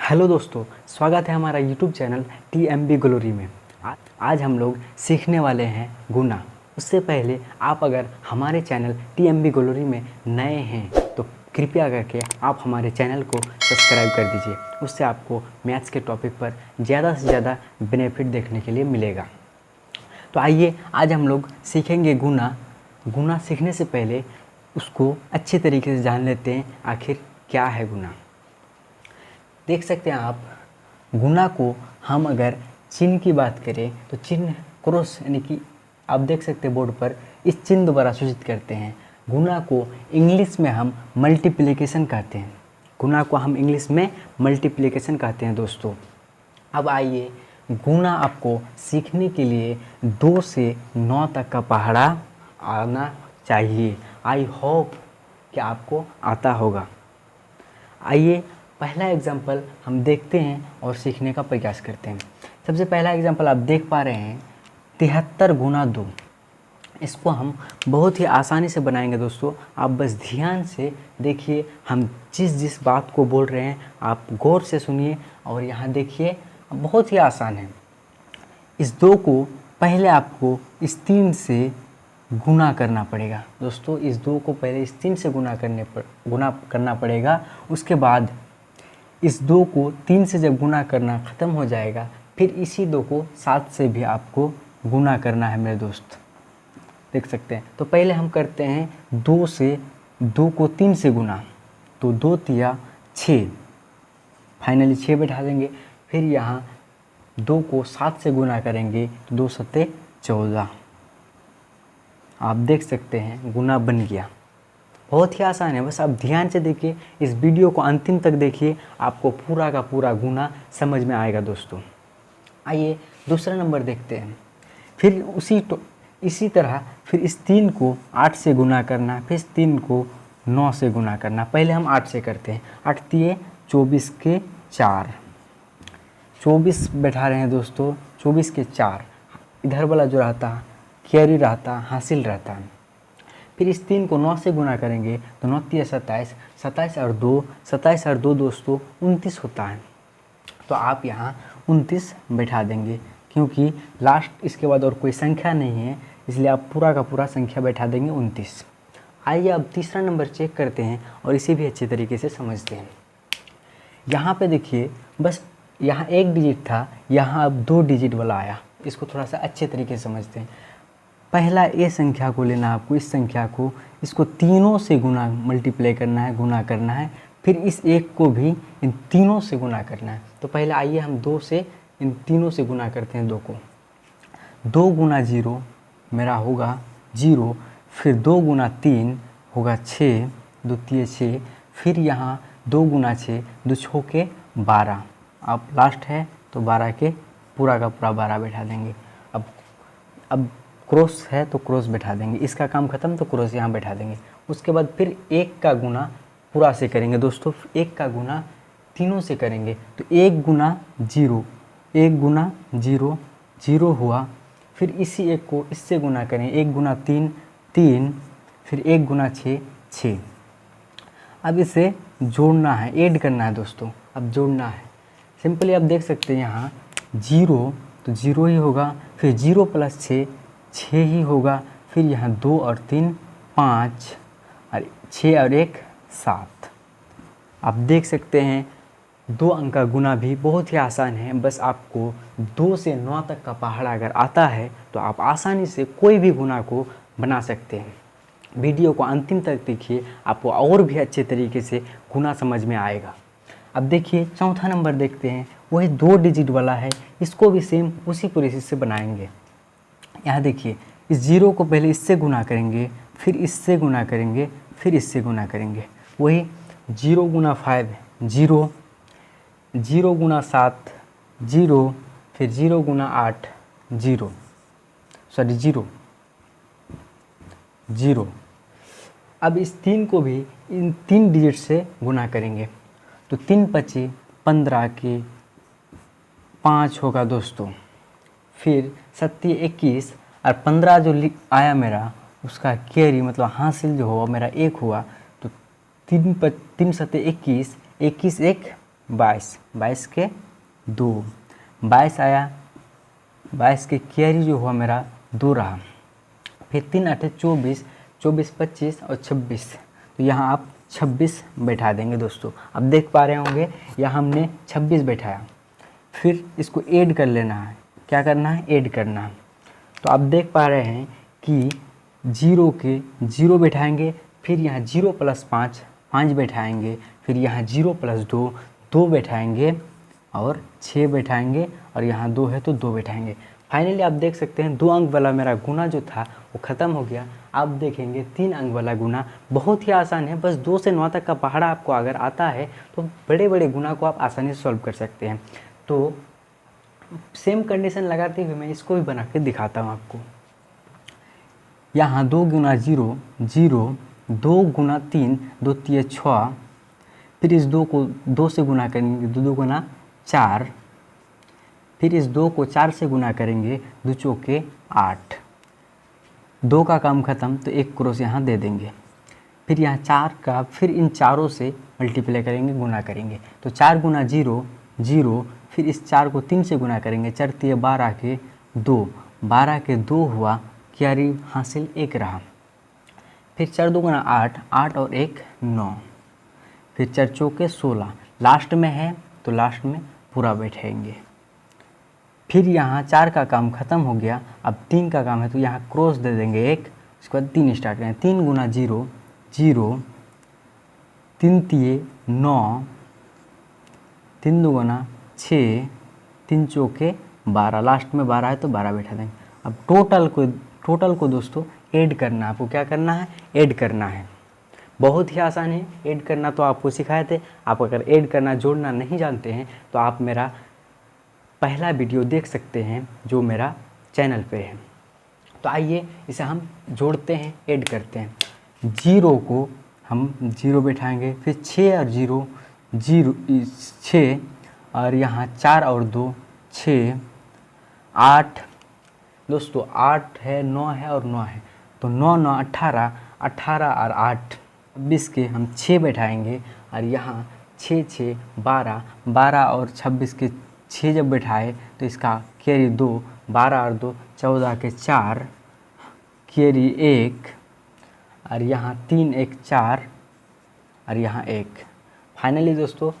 Hello दोस्तों, स्वागत है हमारा यूट्यूब चैनल TMB ग्लोरी में। आज हम लोग सीखने वाले हैं गुना। उससे पहले आप अगर हमारे चैनल TMB ग्लोरी में नए हैं तो कृपया करके आप हमारे चैनल को सब्सक्राइब कर दीजिए। उससे आपको मैथ्स के टॉपिक पर ज़्यादा से ज़्यादा बेनिफिट देखने के लिए मिलेगा। तो आइए आज हम लोग सीखेंगे गुना। गुना सीखने से पहले उसको अच्छे तरीके से जान लेते हैं आखिर क्या है गुना। देख सकते हैं आप, गुना को हम अगर चिन्ह की बात करें तो चिन्ह क्रॉस यानी कि आप देख सकते हैं बोर्ड पर इस चिन्ह द्वारा सूचित करते हैं। गुना को इंग्लिश में हम मल्टीप्लिकेशन कहते हैं। गुना को हम इंग्लिश में मल्टीप्लिकेशन कहते हैं दोस्तों। अब आइए, गुना आपको सीखने के लिए 2 से 9 तक का पहाड़ा आना चाहिए। आई होप कि आपको आता होगा। आइए पहला एग्जाम्पल हम देखते हैं और सीखने का प्रयास करते हैं। सबसे पहला एग्जाम्पल आप देख पा रहे हैं 73 गुना 2। इसको हम बहुत ही आसानी से बनाएंगे दोस्तों। आप बस ध्यान से देखिए, हम जिस बात को बोल रहे हैं आप गौर से सुनिए और यहाँ देखिए, बहुत ही आसान है। इस 2 को पहले आपको इस 3 से गुना करना पड़ेगा दोस्तों। इस 2 को पहले इस 3 से गुना करना पड़ेगा। उसके बाद इस 2 को 3 से जब गुना करना ख़त्म हो जाएगा, फिर इसी 2 को 7 से भी आपको गुना करना है मेरे दोस्त। देख सकते हैं। तो पहले हम करते हैं 2 से 2 को 3 से गुना, तो 2 तिया 6, फाइनली 6 बैठा देंगे। फिर यहाँ 2 को 7 से गुना करेंगे तो 2 सत्ते 14। आप देख सकते हैं गुना बन गया। बहुत ही आसान है, बस आप ध्यान से देखिए, इस वीडियो को अंतिम तक देखिए, आपको पूरा का पूरा गुना समझ में आएगा दोस्तों। आइए दूसरा नंबर देखते हैं। फिर इसी तरह फिर इस 3 को 8 से गुना करना, फिर इस 3 को 9 से गुना करना। पहले हम 8 से करते हैं। 8 तिये 24 के 4, 24 बैठा रहे हैं दोस्तों। 24 के 4 इधर वाला जो रहता है कैरी रहता, हासिल रहता है। फिर इस 3 को 9 से गुना करेंगे तो 9 तिया 27, 27 और 2 दोस्तों 29 होता है। तो आप यहाँ 29 बैठा देंगे, क्योंकि लास्ट इसके बाद और कोई संख्या नहीं है, इसलिए आप पूरा का पूरा संख्या बैठा देंगे 29। आइए अब तीसरा नंबर चेक करते हैं और इसे भी अच्छे तरीके से समझते हैं। यहाँ पे देखिए, बस यहाँ 1 डिजिट था, यहाँ अब 2 डिजिट वाला आया। इसको थोड़ा सा अच्छे तरीके से समझते हैं। पहला ये संख्या को लेना आपको, इस संख्या को, इसको तीनों से गुना मल्टीप्लाई करना है, गुना करना है। फिर इस 1 को भी इन तीनों से गुना करना है। तो पहले आइए हम 2 से इन तीनों से गुना करते हैं 2 को। 2 गुना 0 मेरा होगा 0। फिर 2 गुना 3 होगा 6, 2 तिये 6। फिर यहाँ 2 गुना 6, 2 छो के 12। अब लास्ट है तो 12 के पूरा का पूरा 12 बैठा देंगे। अब क्रॉस है तो क्रॉस बैठा देंगे। इसका काम खत्म तो क्रॉस यहाँ बैठा देंगे। उसके बाद फिर 1 का गुना पूरा से करेंगे दोस्तों। 1 का गुना तीनों से करेंगे तो 1 गुना 0, 1 गुना 0, 0 हुआ। फिर इसी 1 को इससे गुना करें, 1 गुना 3, 3। फिर 1 गुना 6, 6। अब इसे जोड़ना है, ऐड करना है दोस्तों। अब जोड़ना है सिंपली, आप देख सकते हैं यहाँ 0 तो 0 ही होगा। फिर 0 + 6, 6 ही होगा। फिर यहाँ 2 और 3 5 और 6 और 1 7। आप देख सकते हैं 2 अंक का गुना भी बहुत ही आसान है। बस आपको 2 से 9 तक का पहाड़ा अगर आता है तो आप आसानी से कोई भी गुना को बना सकते हैं। वीडियो को अंतिम तक देखिए, आपको और भी अच्छे तरीके से गुना समझ में आएगा। अब देखिए चौथा नंबर देखते हैं, वही 2 डिजिट वाला है। इसको भी सेम उसी प्रोसेस से बनाएंगे। यहाँ देखिए, इस 0 को पहले इससे गुना करेंगे, फिर इससे गुना करेंगे, फिर इससे गुना करेंगे। वही 0 गुना 5 0, 0 गुना 7 0, फिर 0 गुना 8 0, 0। अब इस 3 को भी इन 3 डिजिट से गुना करेंगे तो 3 × 25 15 के 5 होगा दोस्तों। फिर 7 × 21 और 15 जो आया मेरा, उसका कैरी मतलब हासिल जो हुआ मेरा 1 हुआ। तो 3 × 7 = 21, 21 1 22, 22 के 2, 22 आया, 22 के कैरी जो हुआ मेरा 2 रहा। फिर 3 8 24, 24 25 और 26, तो यहाँ आप 26 बैठा देंगे दोस्तों। अब देख पा रहे होंगे यहाँ हमने 26 बैठाया। फिर इसको ऐड कर लेना है। क्या करना है? ऐड करना है। तो आप देख पा रहे हैं कि 0 के 0 बैठाएंगे, फिर यहाँ 0 + 5, 5 बैठाएंगे, फिर यहाँ 0 + 2, 2 बैठाएंगे और 6 बैठाएंगे, और यहाँ 2 है तो 2 बैठाएंगे। फाइनली आप देख सकते हैं 2 अंक वाला मेरा गुना जो था वो ख़त्म हो गया। आप देखेंगे 3 अंक वाला गुना बहुत ही आसान है। बस 2 से 9 तक का पहाड़ा आपको अगर आता है तो बड़े बड़े गुना को आप आसानी से सॉल्व कर सकते हैं। तो सेम कंडीशन लगाते हुए मैं इसको भी बना के दिखाता हूँ आपको। यहाँ 2 गुना 0, 0, 2 गुना 3, 2 3 6, फिर इस 2 को 2 से गुना करेंगे, 2 2 गुना 4, फिर इस 2 को 4 से गुना करेंगे, 2 चौके 8। 2 का काम ख़त्म, तो 1 क्रॉस यहाँ दे देंगे। फिर यहाँ 4 का फिर इन चारों से मल्टीप्लाई करेंगे, गुना करेंगे, तो 4 गुना 0, 0, फिर इस 4 को 3 से गुना करेंगे, 4 3 12 के 2, 12 के 2 हुआ, कैरी हासिल 1 रहा। फिर 4 2 गुना 8, 8 और 1 9, फिर 4 चौके 16, लास्ट में है तो लास्ट में पूरा बैठेंगे। फिर यहाँ 4 का काम ख़त्म हो गया। अब 3 का काम है तो यहाँ क्रॉस दे देंगे 1, उसके बाद 3 स्टार्ट करें। 3 गुना 0, 0, 3 3 9, 3 2 गुना 6, 3 चौके 12, लास्ट में 12 है तो 12 बैठा देंगे। अब टोटल को दोस्तों ऐड करना है। आपको क्या करना है? ऐड करना है। बहुत ही आसान है ऐड करना, तो आपको सिखाए थे। आप अगर ऐड करना जोड़ना नहीं जानते हैं तो आप मेरा पहला वीडियो देख सकते हैं जो मेरा चैनल पे है। तो आइए इसे हम जोड़ते हैं, ऐड करते हैं। 0 को हम 0 बैठाएंगे, फिर 6 और 0, 0 6, और यहाँ 4 और 2 6, 8 दोस्तों, 8 है, 9 है और 9 है, तो 9 9 18, 18 और 8 26 के हम 6 बैठाएंगे, और यहाँ 6 6 12, 12 और 26 के 6 जब बैठाए तो इसका कैरी 2, 12 और 2 14 के 4, कैरी 1, और यहाँ 3 1 4, और यहाँ 1। फाइनली दोस्तों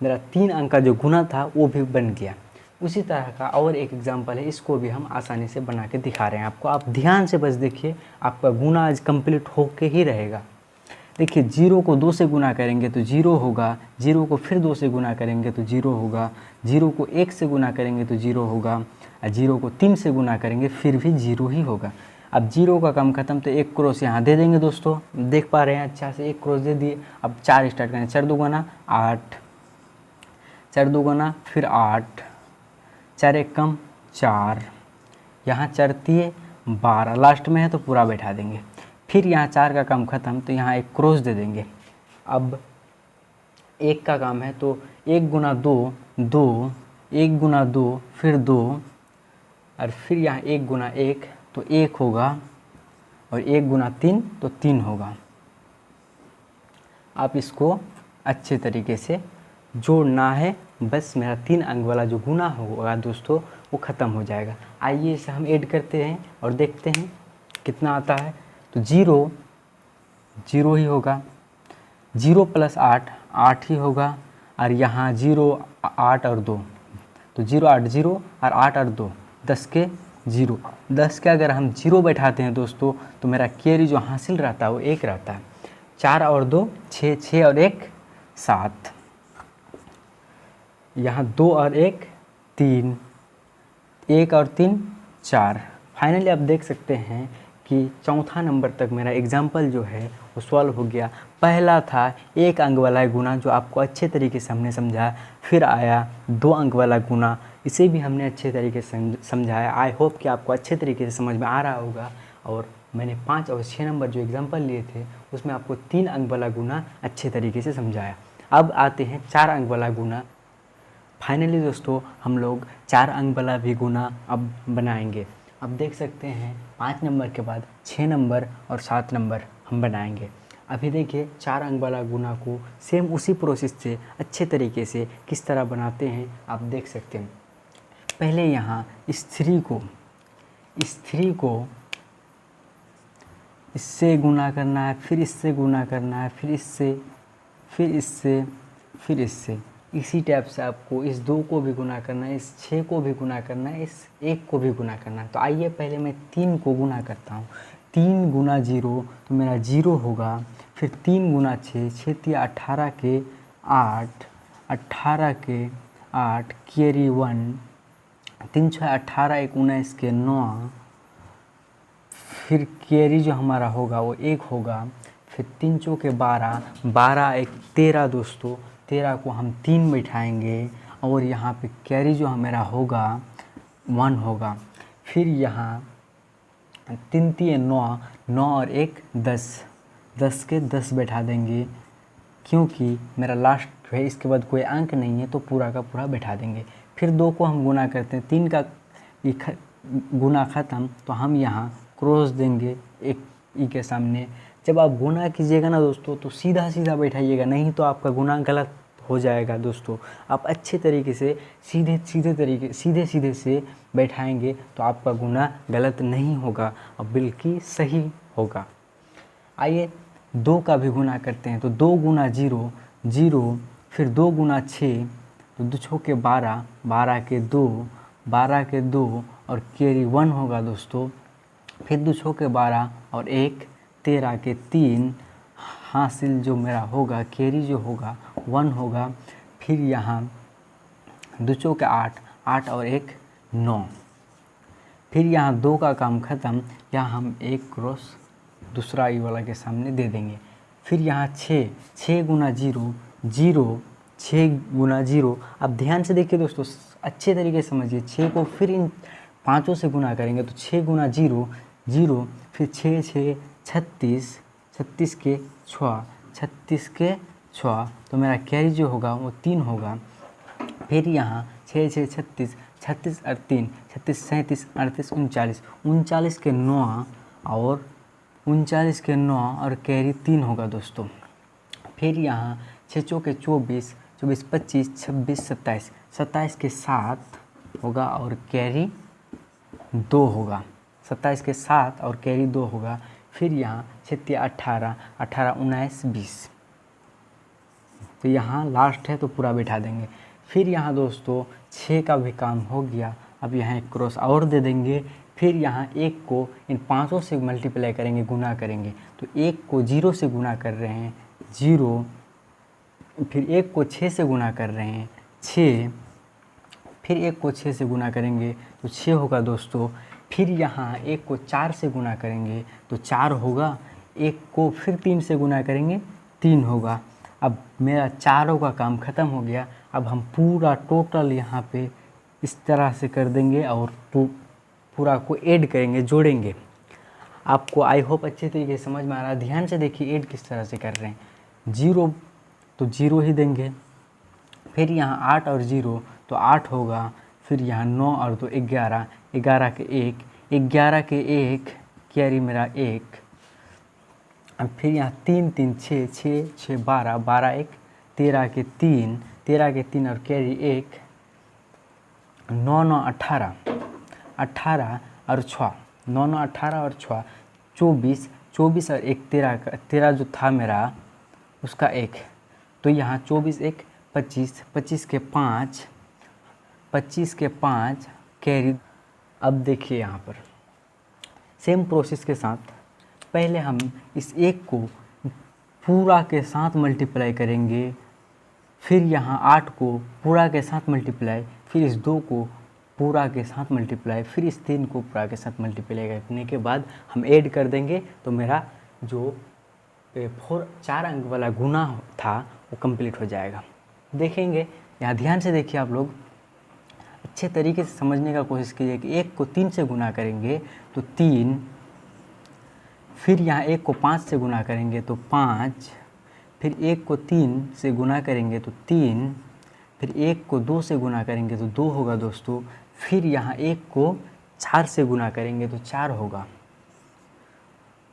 मेरा 3 अंक का जो गुना था वो भी बन गया। उसी तरह का और एक एग्जांपल है, इसको भी हम आसानी से बना के दिखा रहे हैं आपको। आप ध्यान से बस देखिए, आपका गुना आज कंप्लीट होके ही रहेगा। देखिए 0 को 2 से गुना करेंगे तो 0 होगा, 0 को फिर 2 से गुना करेंगे तो 0 होगा, 0 को 1 से गुना करेंगे तो 0 होगा, और 0 को 3 से गुना करेंगे फिर भी 0 ही होगा। अब 0 का काम ख़त्म, तो 1 क्रॉस यहाँ दे देंगे दोस्तों। देख पा रहे हैं अच्छा से, 1 क्रॉस दे दिए। अब 4 स्टार्ट करें। 4 2 गुना 8, 4 2 गुना फिर 8, 4 1 कम 4, यहाँ 4 3 12, लास्ट में है तो पूरा बैठा देंगे। फिर यहाँ 4 का काम ख़त्म, तो यहाँ 1 क्रॉस दे देंगे। अब 1 का काम है तो 1 गुना 2 2, 1 गुना 2 फिर 2, और फिर यहाँ 1 गुना 1 तो 1 होगा, और 1 गुना 3 तो 3 होगा। आप इसको अच्छे तरीके से जोड़ना है। बस मेरा 3 अंक वाला जो गुना होगा दोस्तों वो ख़त्म हो जाएगा। आइए इसे हम ऐड करते हैं और देखते हैं कितना आता है। तो 0 0 ही होगा, 0 + 8 8 ही होगा, और यहाँ 0 8 और 2, तो 0 8 0 और 8 और 2 10 के 0, 10 के अगर हम 0 बैठाते हैं दोस्तों तो मेरा कैरी जो हासिल रहता है वो 1 रहता है। 4 और 2 6, 6 और 1 7, यहाँ 2 और 1 3, 1 और 3 4। फाइनली आप देख सकते हैं कि चौथा नंबर तक मेरा एग्जाम्पल जो है वो सॉल्व हो गया। पहला था 1 अंक वाला गुना जो आपको अच्छे तरीके से हमने समझाया। फिर आया 2 अंक वाला गुना, इसे भी हमने अच्छे तरीके से समझाया। आई होप कि आपको अच्छे तरीके से समझ में आ रहा होगा। और मैंने 5 और 6 नंबर जो एग्जाम्पल लिए थे उसमें आपको 3 अंक वाला गुना अच्छे तरीके से समझाया। अब आते हैं 4 अंक वाला गुना। फाइनली दोस्तों हम लोग 4 अंक वाला भी गुना अब बनाएंगे। अब देख सकते हैं 5 नंबर के बाद 6 नंबर और 7 नंबर हम बनाएंगे। अभी देखिए 4 अंक वाला गुना को सेम उसी प्रोसेस से अच्छे तरीके से किस तरह बनाते हैं आप देख सकते हैं। पहले यहाँ इस 3 को इससे गुना करना है, फिर इससे गुना करना है, फिर इससे, फिर इससे, फिर इससे। इसी टाइप से आपको इस 2 को भी गुना करना है, इस 6 को भी गुना करना है, इस 1 को भी गुना करना है। तो आइए पहले मैं 3 को गुना करता हूँ। 3 गुना 0 तो मेरा 0 होगा। फिर 3 गुना 6, 6 तिया 18 के 8, 18 के 8 कैरी 1, 3 6 18, 1 19 के 9, फिर कैरी जो हमारा होगा वो 1 होगा। फिर 3 चौके 12, 12 1 13 दोस्तों, 13 को हम 3 बैठाएंगे और यहाँ पे कैरी जो हमारा होगा 1 होगा। फिर यहाँ 3 3 9, 9 और 1 10, 10 के 10 बैठा देंगे क्योंकि मेरा लास्ट है, इसके बाद कोई अंक नहीं है तो पूरा का पूरा बैठा देंगे। फिर 2 को हम गुना करते हैं, 3 का गुना ख़त्म तो हम यहाँ क्रॉस देंगे एक ई के सामने। जब आप गुना कीजिएगा ना दोस्तों तो सीधा सीधा बैठाइएगा, नहीं तो आपका गुना गलत हो जाएगा दोस्तों। आप अच्छे तरीके से सीधे सीधे से बैठाएंगे तो आपका गुना गलत नहीं होगा और बिल्कुल सही होगा। आइए 2 का भी गुना करते हैं। तो 2 गुना 0 0, फिर 2 गुना 6 तो 2 छः के 12, 12 के 2, 12 के 2 और कैरी 1 होगा दोस्तों। फिर 2 छः के 12 और 1 13 के 3, हासिल जो मेरा होगा कैरी जो होगा 1 होगा। फिर यहाँ 2 चौके 8, 8 और 1 9। फिर यहाँ 2 का काम ख़त्म, यहाँ हम 1 क्रॉस दूसरा ई वाला के सामने दे देंगे। फिर यहाँ 6, 6 गुना 0 0, 6 गुना 0। अब ध्यान से देखिए दोस्तों, अच्छे तरीके से समझिए। 6 को फिर इन 5 से गुना करेंगे तो 6 गुना 0 0, फिर 6 6 36, 36 के 6, 36 के 6 तो मेरा कैरी जो होगा वो 3 होगा। फिर यहाँ 6 6 36, 36 और 3 36, 37 38 39, 39 के 9 और 39 के 9 और कैरी 3 होगा दोस्तों। फिर यहाँ 6 चौके 24, 24 25 26 27, 27 के 7 होगा और कैरी 2 होगा। 27 के 7 और कैरी 2 होगा। फिर यहाँ 6 तिया 18, 18 19 20 तो यहाँ लास्ट है तो पूरा बैठा देंगे। फिर यहाँ दोस्तों 6 का भी काम हो गया। अब यहाँ एक क्रॉस और दे देंगे। फिर यहाँ 1 को इन 5 से मल्टीप्लाई करेंगे, गुना करेंगे। तो 1 को 0 से गुना कर रहे हैं 0, फिर 1 को 6 से गुना कर रहे हैं 6, फिर 1 को 6 से गुना करेंगे तो 6 होगा दोस्तों। फिर यहाँ 1 को 4 से गुना करेंगे तो 4 होगा। 1 को फिर 3 से गुना करेंगे 3 होगा। अब मेरा चारों का काम ख़त्म हो गया। अब हम पूरा टोटल यहाँ पे इस तरह से कर देंगे और पूरा को ऐड करेंगे, जोड़ेंगे। आपको आई होप अच्छे तरीके से समझ में आ रहा है। ध्यान से देखिए ऐड किस तरह से कर रहे हैं। 0 तो 0 ही देंगे। फिर यहाँ 8 और 0 तो 8 होगा। फिर यहाँ 9 और 2 11, 11 के 1, 11 के 1 कैरी मेरा 1। अब फिर यहाँ 3 3 6 6 6 12, 12 1 13 के 3, 13 के 3 और कैरी 1, 9 9 18, 18 और 6, 9 9 18 और 6 24, 24 और 1 13 का 13 जो था मेरा उसका 1। तो यहाँ 24 1 25, 25 के 5, 25 के 5 कैरी। अब देखिए यहाँ पर सेम प्रोसेस के साथ पहले हम इस 1 को पूरा के साथ मल्टीप्लाई करेंगे। फिर यहाँ 8 को पूरा के साथ मल्टीप्लाई, फिर इस 2 को पूरा के साथ मल्टीप्लाई, फिर इस 3 को पूरा के साथ मल्टीप्लाई करने के बाद हम ऐड कर देंगे। तो मेरा जो 4 अंक वाला गुना था वो कंप्लीट हो जाएगा। देखेंगे यहाँ ध्यान से देखिए, आप लोग अच्छे तरीके से समझने का कोशिश कीजिए कि 1 को 3 से गुना करेंगे तो 3, फिर यहाँ 1 को 5 से गुना करेंगे तो 5, फिर 1 को 3 से गुना करेंगे तो 3, फिर 1 को 2 से गुना करेंगे तो 2 होगा दोस्तों। फिर यहाँ 1 को 4 से गुना करेंगे तो 4 होगा।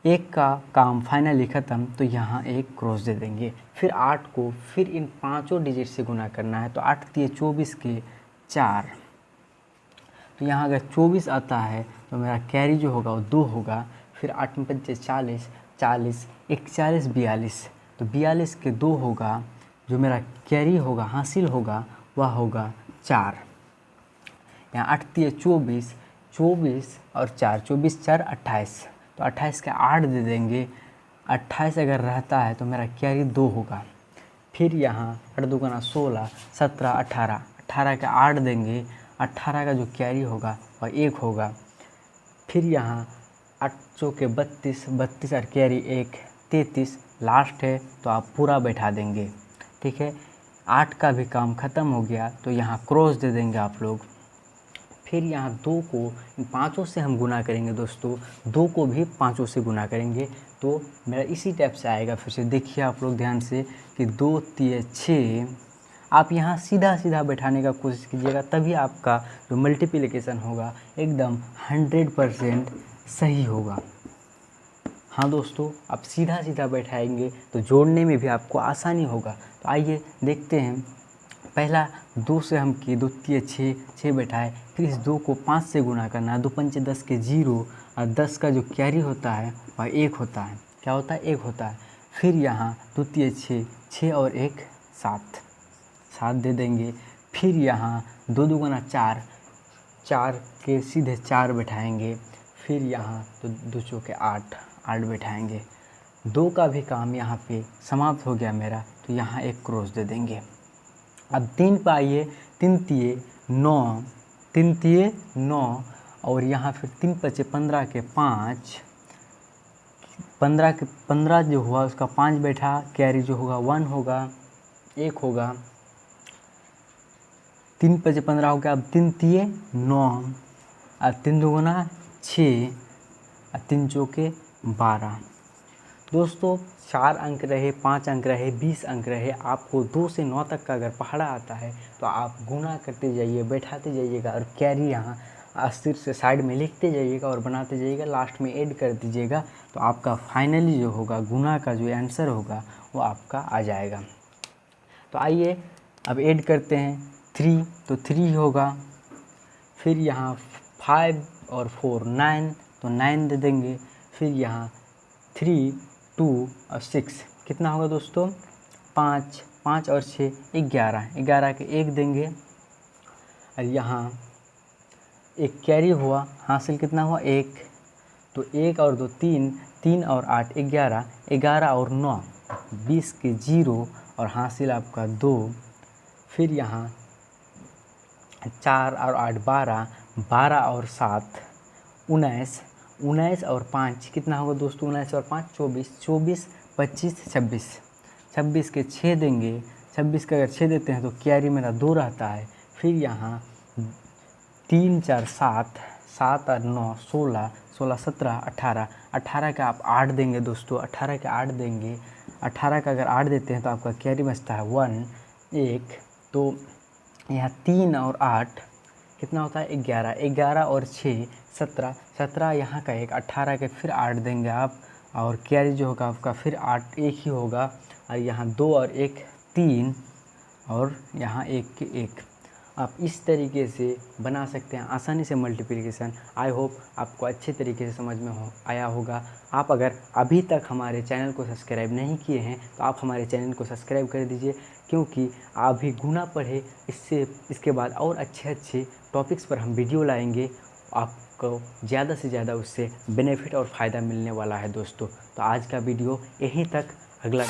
1 का काम फाइनली ख़त्म, तो यहाँ एक क्रॉस दे देंगे। फिर 8 को फिर इन पाँचों डिजिट से गुना करना है, तो 8 तिये 24 के 4। तो यहाँ अगर 24 आता है तो मेरा कैरी जो होगा वो 2 होगा। फिर 8 में 5 40, 40 41 42, तो 42 के 2 होगा। जो मेरा कैरी होगा हासिल होगा वह होगा 4। यहाँ 8 तिये 24, 24 और 4, 24 4 28, तो 28 के 8 दे देंगे। 28 अगर रहता है तो मेरा कैरी 2 होगा। फिर यहाँ 8 दूना 16, 17 18, 18 के 8 देंगे। 18 का जो कैरी होगा वह 1 होगा। फिर यहाँ 8 चौके 32, 32 और कैरी 1, 33 लास्ट है, तो आप पूरा बैठा देंगे। ठीक है, 8 का भी काम ख़त्म हो गया, तो यहाँ क्रॉस दे देंगे आप लोग। फिर यहाँ 2 को इन पाँचों से हम गुना करेंगे दोस्तों, 2 को भी पाँचों से गुना करेंगे, तो मेरा इसी टाइप से आएगा। फिर से देखिए आप लोग ध्यान से कि 2 तिये 6। आप यहाँ सीधा सीधा बैठाने का कोशिश कीजिएगा, तभी आपका जो मल्टीप्लिकेशन होगा एकदम 100% सही होगा। हाँ दोस्तों, आप सीधा सीधा बैठाएंगे तो जोड़ने में भी आपको आसानी होगा। तो आइए देखते हैं। पहला 2 से हम किए, 2 तिये 6, 6 बैठाए। फिर इस 2 को 5 से गुना करना है, 2 पंचे 10 के 0, और 10 का जो कैरी होता है वह 1 होता है। क्या होता है? 1 होता है। फिर यहाँ 2 तिये 6, 6 और 1 7, 7 दे देंगे। फिर यहाँ 2 दूना 4, 4 के सीधे 4 बैठाएंगे। फिर यहाँ तो 2 चौके 8, 8 बैठाएंगे। 2 का भी काम यहाँ पे समाप्त हो गया मेरा, तो यहाँ एक क्रॉस दे देंगे। अब 3 पे आइए, 3 तिये 9, 3 तिये 9, और यहाँ फिर 3 पचे 15 के 5, 15 के 15 जो हुआ उसका 5 बैठा, कैरी जो होगा 1 होगा, 1 होगा। 3 पचे 15 हो गया। अब 3 तिये 9, और 3 दूना 6, और 3 चौके 12। दोस्तों 4 अंक रहे, 5 अंक रहे, 20 अंक रहे, आपको 2 से 9 तक का अगर पहाड़ा आता है तो आप गुना करते जाइए, बैठाते जाइएगा, और कैरी यहाँ अस्थिर से साइड में लिखते जाइएगा और बनाते जाइएगा, लास्ट में ऐड कर दीजिएगा, तो आपका फाइनली जो होगा गुना का जो आंसर होगा वो आपका आ जाएगा। तो आइए अब ऐड करते हैं। 3, तो 3 होगा। फिर यहाँ 5 और 4 9, तो 9 दे देंगे। फिर यहाँ 3, 2 और 6 कितना होगा दोस्तों? 5, 5 और 6 11, 11 के 1 देंगे। और यहाँ एक कैरी हुआ, हासिल कितना हुआ? 1, तो 1 और 2 3, 3 और 8 11, 11 और 9 20 के 0, और हासिल आपका 2। फिर यहाँ 4 और 8 12, 12 और 7 19, 19 और 5 कितना होगा दोस्तों? 19 और 5 24, 24 25 26, 26 के 6 देंगे। 26 के अगर 6 देते हैं तो कैरी मेरा 2 रहता है। फिर यहाँ 3 4 7, 7 और 9 16, 16 17 18, 18 का आप 8 देंगे दोस्तों, 18 के 8 देंगे। 18 का अगर 8 देते हैं तो आपका कैरी बचता है 1, 1। तो यहाँ 3 और 8 कितना होता है? 11, 11 और 6 17, 17 यहाँ का 1, 18 के फिर 8 देंगे आप, और कैरी जो होगा आपका फिर 8 1 ही होगा। और यहाँ 2 और 1 3, और यहाँ 1 के 1। आप इस तरीके से बना सकते हैं आसानी से मल्टीप्लिकेशन। आई होप आपको अच्छे तरीके से समझ में आया होगा। आप अगर अभी तक हमारे चैनल को सब्सक्राइब नहीं किए हैं तो आप हमारे चैनल को सब्सक्राइब कर दीजिए, क्योंकि आप भी गुना पढ़े, इसके बाद और अच्छे टॉपिक्स पर हम वीडियो लाएंगे। आपको ज़्यादा से ज़्यादा उससे बेनिफिट और फ़ायदा मिलने वाला है दोस्तों। तो आज का वीडियो यहीं तक, अगला